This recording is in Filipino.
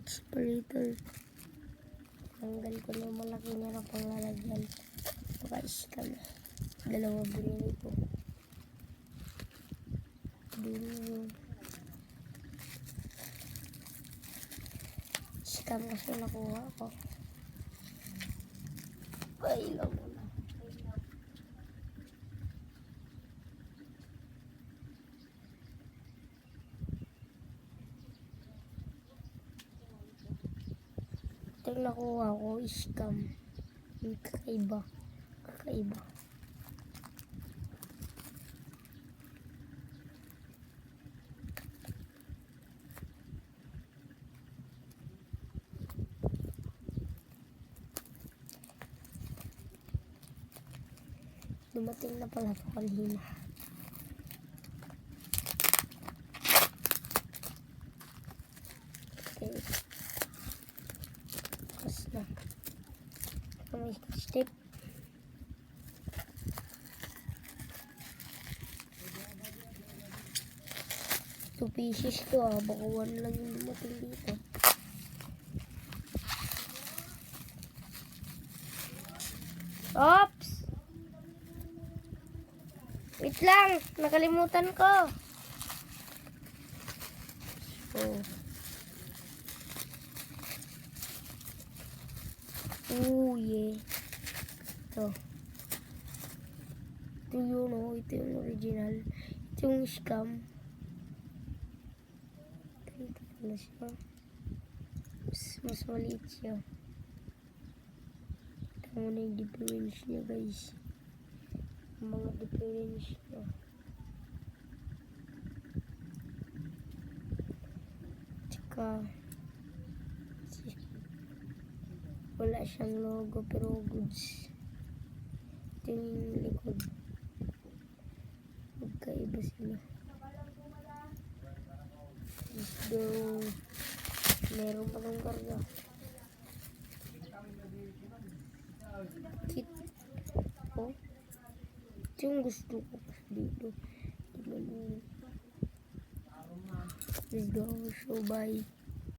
Explorator. Tanggal ko na malaki niya na panglalagyan. Paka-scam. Dalawa binili ko. Scam kasi nakuha ko. Ay, lang muna. Ito yung nakuha ko, scam. Kakaiba. Kakaiba. Dumating na pala ito kanina. Okay. Tapos na. May step. Two pieces to baka one lang yung dumating dito. Oops! Wait lang, nakalimutan ko. Oh yeah. Ito. Ito yun, ito yung original. Ito yung scam. Ito pala siya. Mas maliit siya. Ito na yung difference niya, guys. Mga difference niya. Tsaka wala siyang logo pero goods. Ito yung likod. Magkaiba sila. So, meron pa ng karga. Kit. Oh. Ito yung gusto ko dito. Let's go. So, bye.